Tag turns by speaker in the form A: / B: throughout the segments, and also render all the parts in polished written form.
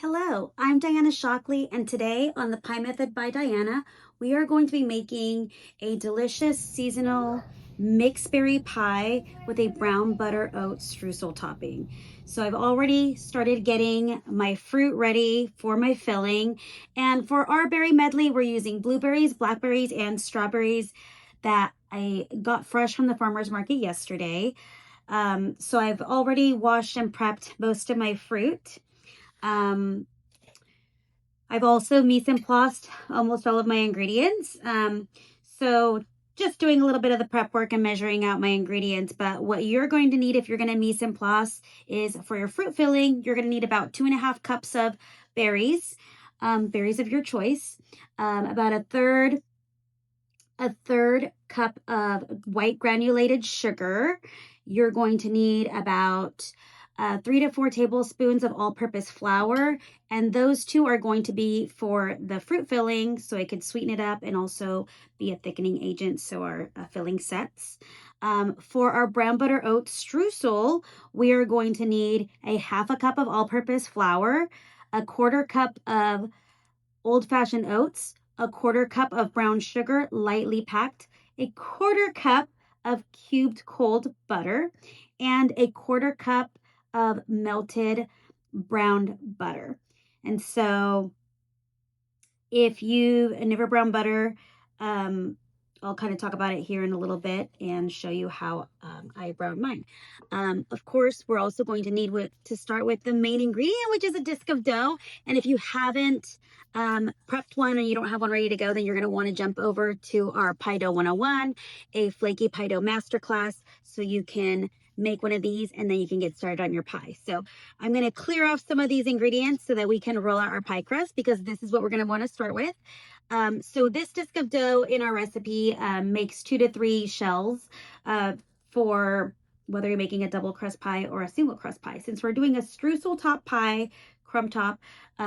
A: Hello, I'm Diana Shockley, and today on the Pie Method by Diana, we are going to be making a delicious seasonal mixed berry pie with a brown butter oat streusel topping. So I've already started getting my fruit ready for my filling, and for our berry medley, we're using blueberries, blackberries, and strawberries that I got fresh from the farmer's market yesterday. So I've already washed and prepped most of my fruit. Um, I've also mise en placed almost all of my ingredients. So just doing a little bit of the prep work and measuring out my ingredients. But what you're going to need if you're going to mise en place is for your fruit filling, you're going to need about 2.5 cups of berries, berries of your choice, about a third cup of white granulated sugar. You're going to need about 3 to 4 tablespoons of all-purpose flour, and those two are going to be for the fruit filling, so it could sweeten it up and also be a thickening agent so our filling sets. For our brown butter oat streusel, we are going to need a 1/2 cup of all-purpose flour, a 1/4 cup of old-fashioned oats, a 1/4 cup of brown sugar, lightly packed, a 1/4 cup of cubed cold butter, and a 1/4 cup of melted browned butter. And so if you never brown butter, I'll kind of talk about it here in a little bit and show you how I brown mine. Of course, we're also going to need to start with the main ingredient, which is a disc of dough. And if you haven't prepped one and you don't have one ready to go, then you're going to want to jump over to our Pie Dough 101, a flaky pie dough masterclass, so you can make one of these and then you can get started on your pie. So I'm going to clear off some of these ingredients so that we can roll out our pie crust, because this is what we're going to want to start with. So this disc of dough in our recipe makes 2 to 3 shells for whether you're making a double crust pie or a single crust pie. Since we're doing a streusel top pie, crumb top,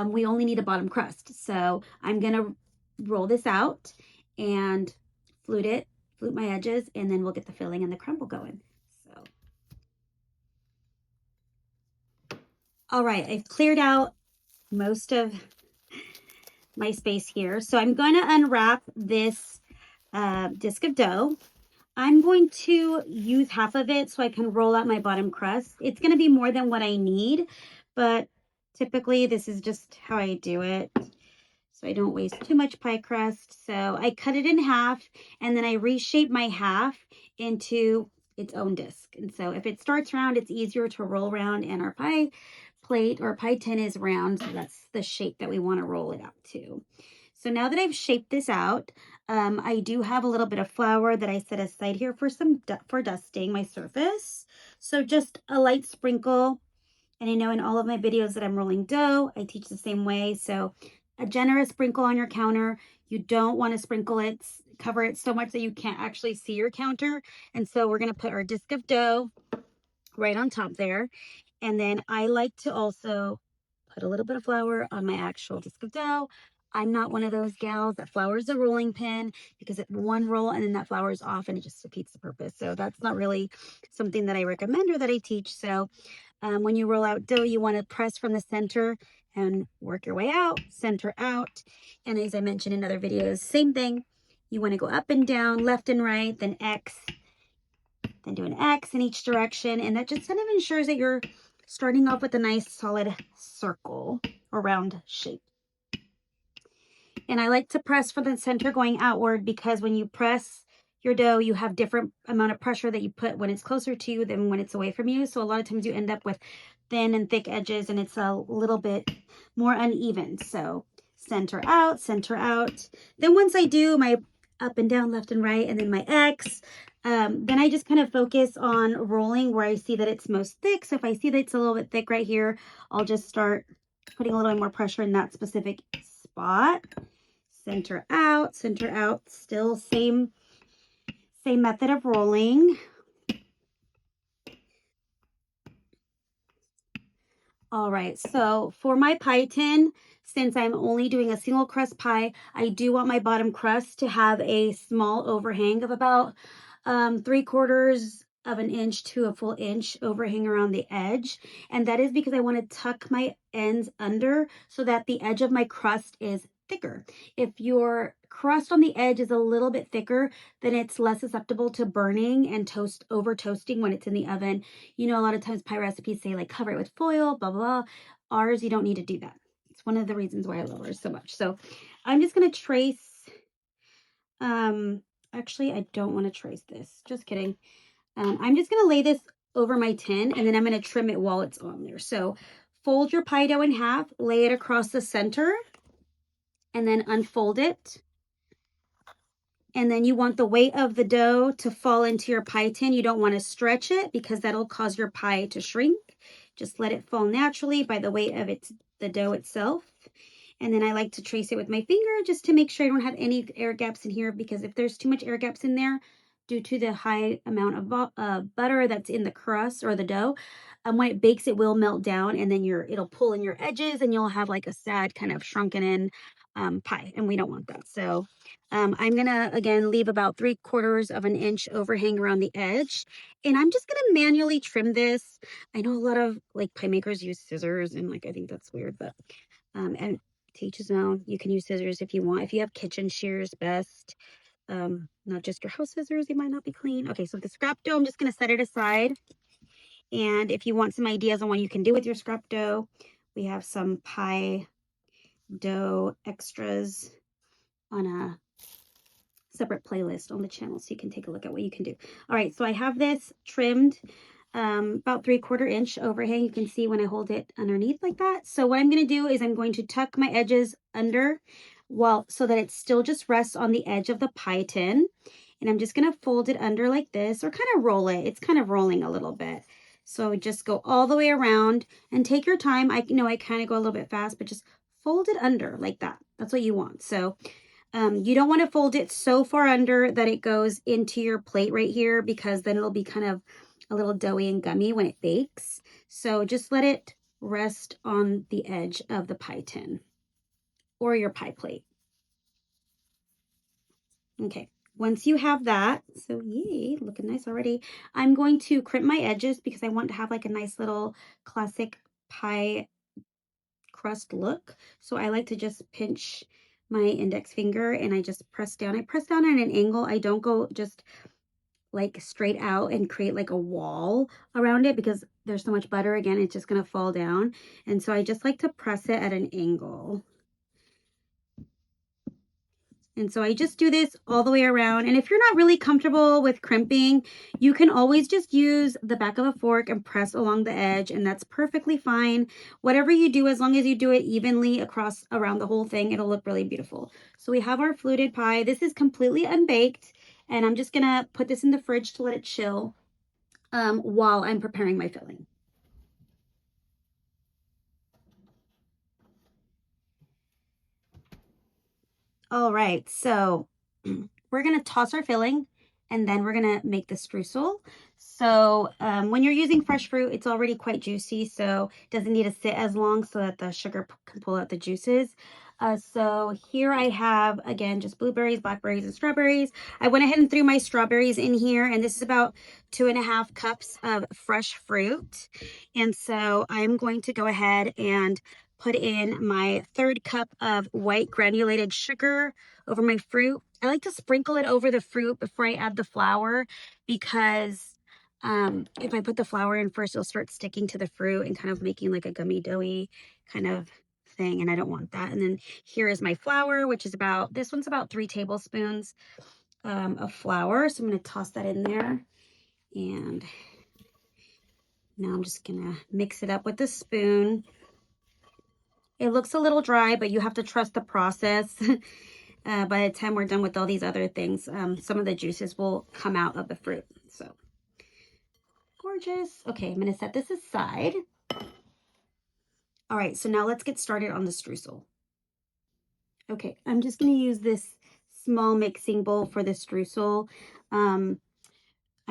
A: we only need a bottom crust. So I'm going to roll this out and flute my edges, and then we'll get the filling and the crumble going. So, all right, I've cleared out most of my space here. So I'm going to unwrap this disc of dough. I'm going to use half of it so I can roll out my bottom crust. It's going to be more than what I need, but typically this is just how I do it, so I don't waste too much pie crust. So I cut it in half, and then I reshape my half into its own disc. And so if it starts round, it's easier to roll around, and our pie plate or pie tin is round, so that's the shape that we want to roll it out to. So now that I've shaped this out, I do have a little bit of flour that I set aside here for dusting my surface. So just a light sprinkle. And I know in all of my videos that I'm rolling dough, I teach the same way. So a generous sprinkle on your counter. You don't want to cover it so much that you can't actually see your counter. And so we're going to put our disc of dough right on top there. And then I like to also put a little bit of flour on my actual disc of dough. I'm not one of those gals that flours a rolling pin, because it one roll and then that flour is off and it just defeats the purpose. So that's not really something that I recommend or that I teach. So when you roll out dough, you want to press from the center and work your way out, center out. And as I mentioned in other videos, same thing. You want to go up and down, left and right, then X, then do an X in each direction. And that just kind of ensures that you're starting off with a nice solid circle or round shape. And I like to press from the center going outward, because when you press your dough, you have different amount of pressure that you put when it's closer to you than when it's away from you. So a lot of times you end up with thin and thick edges, and it's a little bit more uneven. So center out, center out. Then once I do my up and down, left and right, and then my X, then I just kind of focus on rolling where I see that it's most thick. So if I see that it's a little bit thick right here, I'll just start putting a little bit more pressure in that specific spot. Center out, still same method of rolling. All right, so for my pie tin, since I'm only doing a single crust pie, I do want my bottom crust to have a small overhang of about 3/4 of an inch to a full inch overhang around the edge. And that is because I want to tuck my ends under so that the edge of my crust is thicker. If your crust on the edge is a little bit thicker, then it's less susceptible to burning and over toasting when it's in the oven. You know, a lot of times pie recipes say like cover it with foil, blah, blah, blah. Ours, you don't need to do that. It's one of the reasons why I love ours so much. So I'm just going to trace, actually, I don't want to trace this. Just kidding. I'm just going to lay this over my tin and then I'm going to trim it while it's on there. So fold your pie dough in half, lay it across the center, and then unfold it. And then you want the weight of the dough to fall into your pie tin. You don't want to stretch it because that'll cause your pie to shrink. Just let it fall naturally by the weight of the dough itself. And then I like to trace it with my finger just to make sure I don't have any air gaps in here, because if there's too much air gaps in there due to the high amount of butter that's in the crust or the dough, when it bakes, it will melt down and then it'll pull in your edges and you'll have like a sad kind of shrunken in pie, and we don't want that. So I'm gonna again leave about 3/4 of an inch overhang around the edge, and I'm just gonna manually trim this. I know a lot of like pie makers use scissors, and like I think that's weird, but and to each his own. You can use scissors if you want. If you have kitchen shears, best. Not just your house scissors, they might not be clean. Okay, so the scrap dough, I'm just gonna set it aside. And if you want some ideas on what you can do with your scrap dough, we have some pie dough extras on a separate playlist on the channel, so you can take a look at what you can do. All right, so I have this trimmed about 3/4 inch overhang. You can see when I hold it underneath like that. So what I'm going to do is I'm going to tuck my edges under, so that it still just rests on the edge of the pie tin. And I'm just going to fold it under like this, or kind of roll it. It's kind of rolling a little bit. So just go all the way around and take your time. I know I kind of go a little bit fast, but just fold it under like that. That's what you want. So you don't want to fold it so far under that it goes into your plate right here, because then it'll be kind of a little doughy and gummy when it bakes. So just let it rest on the edge of the pie tin or your pie plate. Okay, once you have that, so yay, looking nice already. I'm going to crimp my edges because I want to have like a nice little classic pie crust look. So I like to just pinch my index finger and I just press down. I press down at an angle. I don't go just like straight out and create like a wall around it, because there's so much butter. Again, it's just going to fall down. And so I just like to press it at an angle. And so I just do this all the way around. And if you're not really comfortable with crimping, you can always just use the back of a fork and press along the edge, and that's perfectly fine. Whatever you do, as long as you do it evenly around the whole thing, it'll look really beautiful. So we have our fluted pie. This is completely unbaked, and I'm just gonna put this in the fridge to let it chill while I'm preparing my filling. All right, so we're gonna toss our filling and then we're gonna make the streusel. So when you're using fresh fruit, it's already quite juicy, so it doesn't need to sit as long so that the sugar can pull out the juices. So here I have, again, just blueberries, blackberries, and strawberries. I went ahead and threw my strawberries in here, and this is about 2.5 cups of fresh fruit. And so I'm going to go ahead and put in my 1/3 cup of white granulated sugar over my fruit. I like to sprinkle it over the fruit before I add the flour, because if I put the flour in first, it'll start sticking to the fruit and kind of making like a gummy doughy kind of thing, and I don't want that. And then here is my flour, which is this one's about 3 tablespoons of flour. So I'm going to toss that in there, and now I'm just going to mix it up with a spoon. It looks a little dry, but you have to trust the process. By the time we're done with all these other things, some of the juices will come out of the fruit. So gorgeous. Okay, I'm going to set this aside. All right, so now let's get started on the streusel. Okay, I'm just going to use this small mixing bowl for the streusel. I'm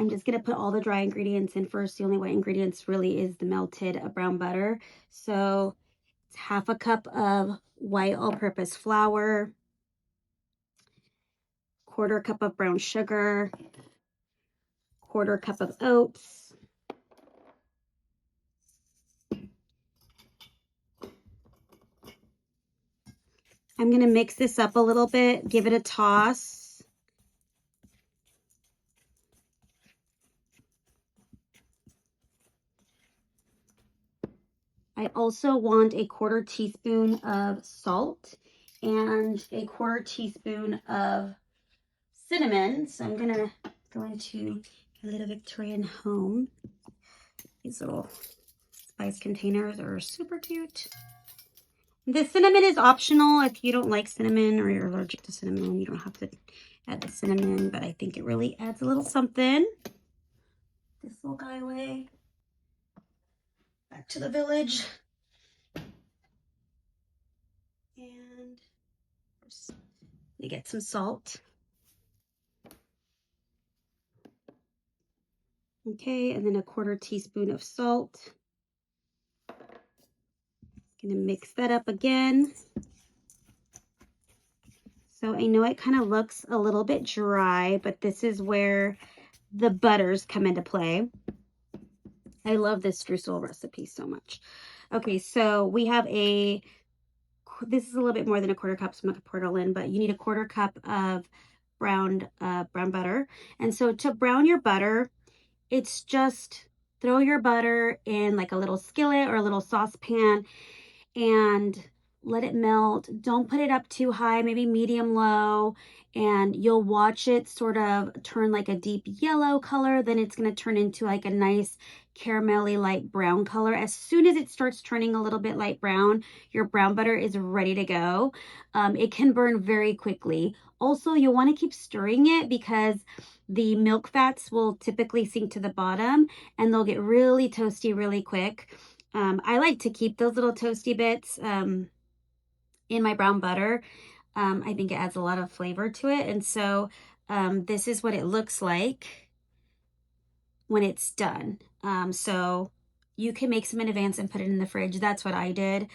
A: just going to put all the dry ingredients in first. The only wet ingredients really is the melted brown butter. So it's 1/2 cup of white all-purpose flour, 1/4 cup of brown sugar, 1/4 cup of oats. I'm going to mix this up a little bit, give it a toss. I also want a 1/4 teaspoon of salt and a 1/4 teaspoon of cinnamon. So I'm going to go into a little Victorian home. These little spice containers are super cute. The cinnamon is optional. If you don't like cinnamon or you're allergic to cinnamon, you don't have to add the cinnamon, but I think it really adds a little something. This little guy away. Back to the village. And we get some salt. Okay, and then a 1/4 teaspoon of salt. Gonna mix that up again. So I know it kind of looks a little bit dry, but this is where the butters come into play. I love this streusel recipe so much. Okay, so we have this is a little bit more than a 1/4 cup, so I'm not gonna pour it all in, but you need a 1/4 cup of brown butter. And so to brown your butter, it's just throw your butter in like a little skillet or a little saucepan and let it melt. Don't put it up too high, maybe medium low, and you'll watch it sort of turn like a deep yellow color. Then it's going to turn into like a nice caramelly light brown color. As soon as it starts turning a little bit light brown, your brown butter is ready to go. It can burn very quickly. Also, you'll want to keep stirring it because the milk fats will typically sink to the bottom and they'll get really toasty really quick. I like to keep those little toasty bits in my brown butter. I think it adds a lot of flavor to it. And so this is what it looks like when it's done. So you can make some in advance and put it in the fridge. That's what I did.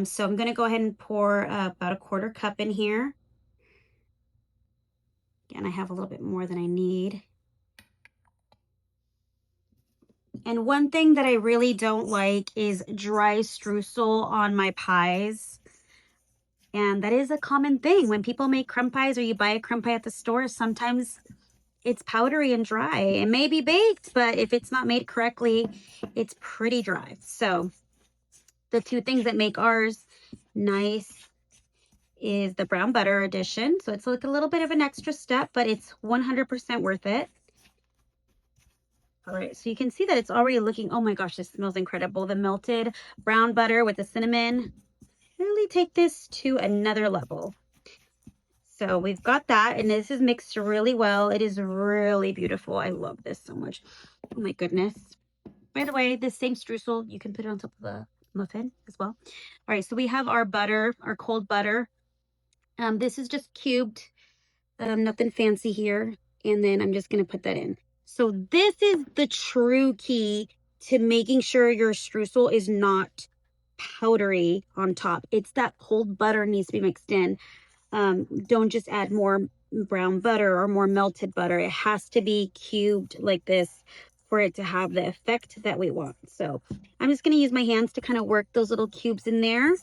A: So I'm going to go ahead and pour about a 1/4 cup in here. Again, I have a little bit more than I need. And one thing that I really don't like is dry streusel on my pies. And that is a common thing when people make crumb pies or you buy a crumb pie at the store. Sometimes it's powdery and dry. It may be baked, but if it's not made correctly, it's pretty dry. So the two things that make ours nice is the brown butter addition. So it's like a little bit of an extra step, but it's 100% worth it. All right, so you can see that it's already looking, oh my gosh, this smells incredible. The melted brown butter with the cinnamon really take this to another level. So we've got that, and this is mixed really well. It is really beautiful. I love this so much. Oh my goodness. By the way, this same streusel, you can put it on top of the muffin as well. All right, so we have our butter, our cold butter. This is just cubed, nothing fancy here. And then I'm just gonna put that in. So this is the true key to making sure your streusel is not powdery on top. It's that cold butter needs to be mixed in. Don't just add more brown butter or more melted butter. It has to be cubed like this for it to have the effect that we want. So I'm just going to use my hands to kind of work those little cubes in there.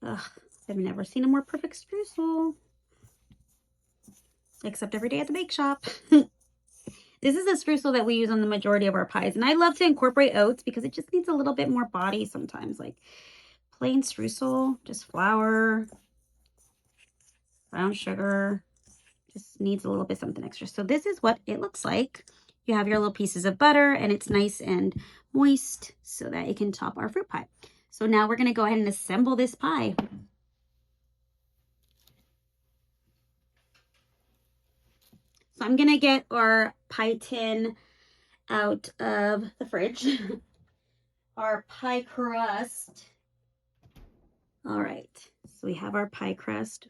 A: Ugh, I've never seen a more perfect streusel. Except every day at the bake shop. This is the streusel that we use on the majority of our pies. And I love to incorporate oats because it just needs a little bit more body sometimes. Like plain streusel, just flour, brown sugar, just needs a little bit something extra. So this is what it looks like. You have your little pieces of butter and it's nice and moist so that it can top our fruit pie. So now we're going to go ahead and assemble this pie. So I'm going to get our pie tin out of the fridge. Our pie crust. All right, so we have our pie crust.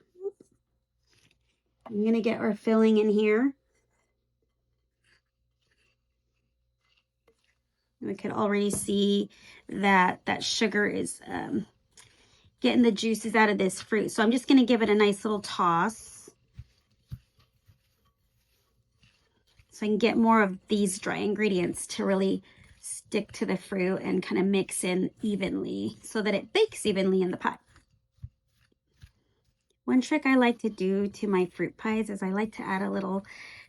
A: I'm going to get our filling in here. We can already see that that sugar is getting the juices out of this fruit. So I'm just going to give it a nice little toss. so I can get more of these dry ingredients to really stick to the fruit and kind of mix in evenly so that it bakes evenly in the pie. One trick I like to do to my fruit pies is I like to add a little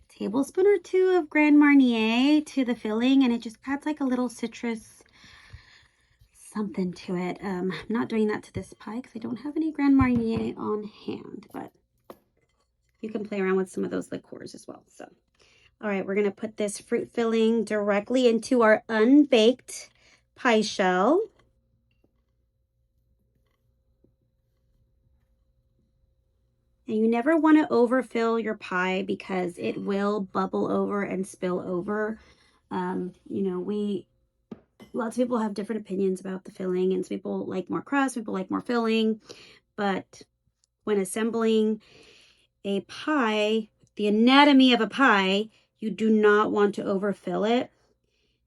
A: tablespoon or two of Grand Marnier to the filling, and it just adds like a little citrus something to it. I'm not doing that to this pie because I don't have any Grand Marnier on hand, but you can play around with some of those liqueurs as well. So, all right, we're going to put this fruit filling directly into our unbaked pie shell. And you never want to overfill your pie because it will bubble over and spill over. You know, lots of people have different opinions about the filling, and some people like more crust, people like more filling. But when assembling a pie, the anatomy of a pie, you do not want to overfill it.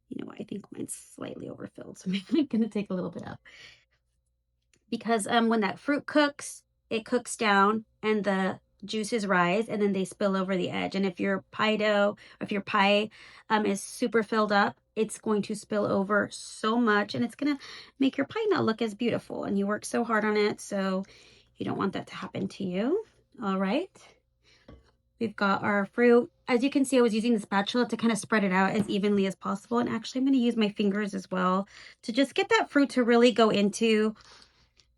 A: You know, I think mine's slightly overfilled, so maybe I'm going to take a little bit up. Because when that fruit cooks, it cooks down and the juices rise and then they spill over the edge. And if your pie dough, or if your pie is super filled up, it's going to spill over so much and it's going to make your pie not look as beautiful. And you work so hard on it, so you don't want that to happen to you. All right. We've got our fruit. As you can see, I was using the spatula to kind of spread it out as evenly as possible. And actually, I'm going to use my fingers as well to just get that fruit to really go into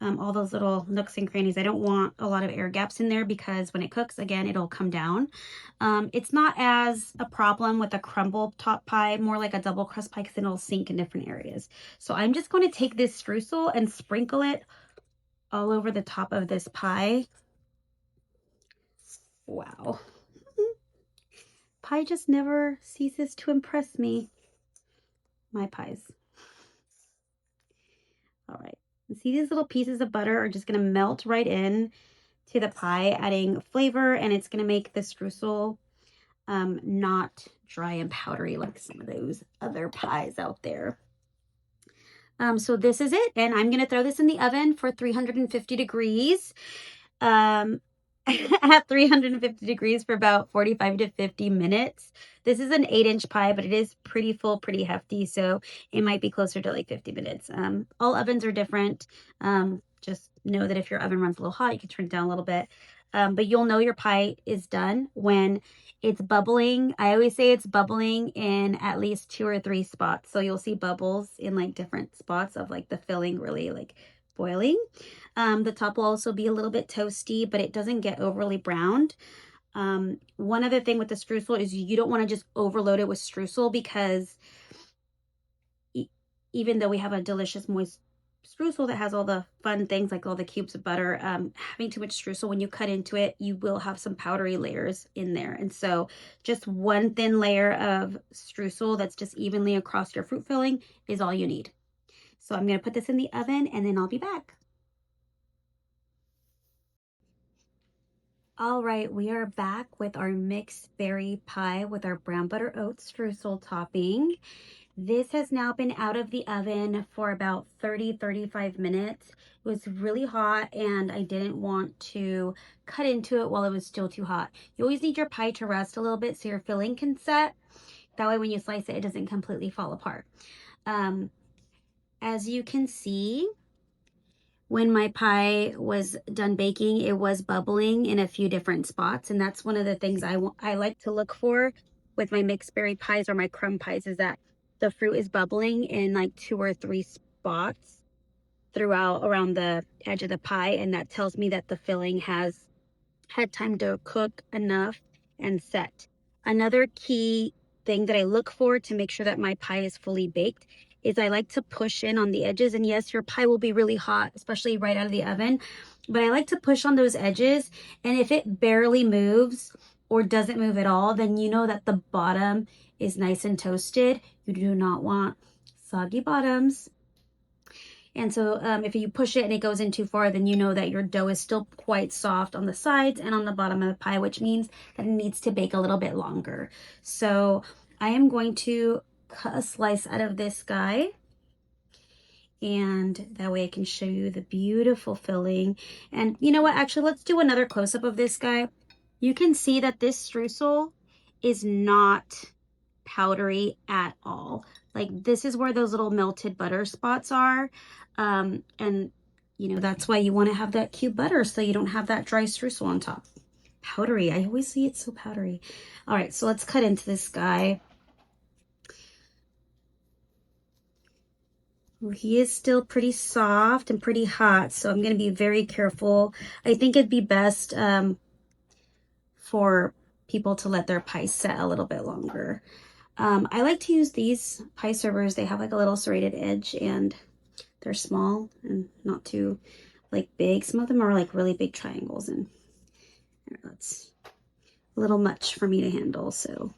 A: all those little nooks and crannies. I don't want a lot of air gaps in there because when it cooks, again, it'll come down. It's not as a problem with a crumble top pie, more like a double crust pie, because it'll sink in different areas. So I'm just going to take this streusel and sprinkle it all over the top of this pie. Wow. Pie just never ceases to impress me. My pies. All right. See, these little pieces of butter are just going to melt right in to the pie, adding flavor, and it's going to make the streusel not dry and powdery like some of those other pies out there. So this is it, and I'm going to throw this in the oven for 350 degrees. At 350 degrees for about 45 to 50 minutes. This is an 8-inch pie, but it is pretty full, pretty hefty, so it might be closer to like 50 minutes. All ovens are different. Just know that if your oven runs a little hot, you can turn it down a little bit. But you'll know your pie is done when it's bubbling. I always say it's bubbling in at least 2 or 3 spots. So you'll see bubbles in like different spots of like the filling really like boiling. The top will also be a little bit toasty, but it doesn't get overly browned. One other thing with the streusel is you don't want to just overload it with streusel because even though we have a delicious moist streusel that has all the fun things like all the cubes of butter, having too much streusel, when you cut into it, you will have some powdery layers in there. And so just one thin layer of streusel that's just evenly across your fruit filling is all you need. So I'm going to put this in the oven and then I'll be back. All right, we are back with our mixed berry pie with our brown butter oat streusel topping. This has now been out of the oven for about 30-35 minutes. It was really hot and I didn't want to cut into it while it was still too hot. You always need your pie to rest a little bit so your filling can set. That way when you slice it, it doesn't completely fall apart. As you can see, when my pie was done baking, it was bubbling in a few different spots. And that's one of the things I like to look for with my mixed berry pies or my crumb pies, is that the fruit is bubbling in like 2 or 3 spots throughout around the edge of the pie. And that tells me that the filling has had time to cook enough and set. Another key thing that I look for to make sure that my pie is fully baked is I like to push in on the edges. And yes, your pie will be really hot, especially right out of the oven, but I like to push on those edges. And if it barely moves or doesn't move at all, then you know that the bottom is nice and toasted. You do not want soggy bottoms. And so if you push it and it goes in too far, then you know that your dough is still quite soft on the sides and on the bottom of the pie, which means that it needs to bake a little bit longer. So I am going to cut a slice out of this guy, and that way I can show you the beautiful filling. And you know what, actually let's do another close-up of this guy. You can see that this streusel is not powdery at all. Like this is where those little melted butter spots are. And you know, that's why you want to have that cube butter so you don't have that dry streusel on top. Powdery. I always see it so powdery. All right, so let's cut into this guy. Well, he is still pretty soft and pretty hot, so I'm going to be very careful. I think it'd be best for people to let their pie set a little bit longer. I like to use these pie servers. They have like a little serrated edge and they're small and not too like big. Some of them are like really big triangles and that's a little much for me to handle. So,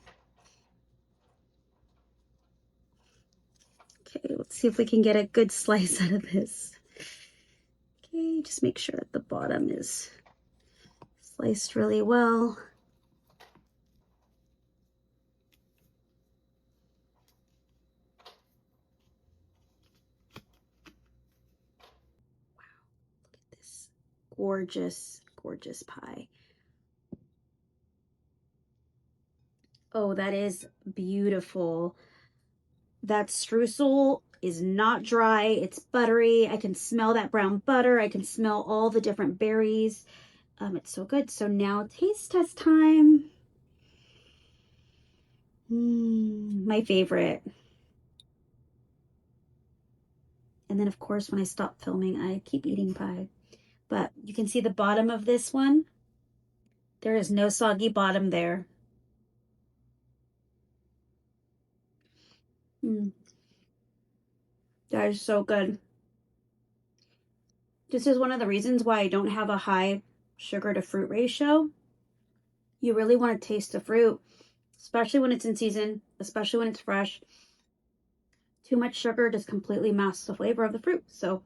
A: okay, let's see if we can get a good slice out of this. Okay, just make sure that the bottom is sliced really well. Gorgeous, gorgeous pie. Oh, that is beautiful. That streusel is not dry. It's buttery. I can smell that brown butter. I can smell all the different berries. It's so good. So now taste test time. My favorite. And then of course, when I stop filming, I keep eating pie. But you can see the bottom of this one. There is no soggy bottom there. That is so good. This is one of the reasons why I don't have a high sugar to fruit ratio. You really want to taste the fruit, especially when it's in season, especially when it's fresh. Too much sugar just completely masks the flavor of the fruit. So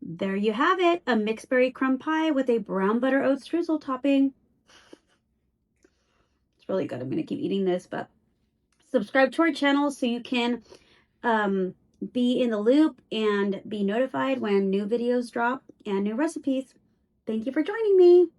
A: there you have it, a mixed berry crumb pie with a brown butter oat streusel topping. It's really good. I'm going to keep eating this, but subscribe to our channel so you can be in the loop and be notified when new videos drop and new recipes. Thank you for joining me.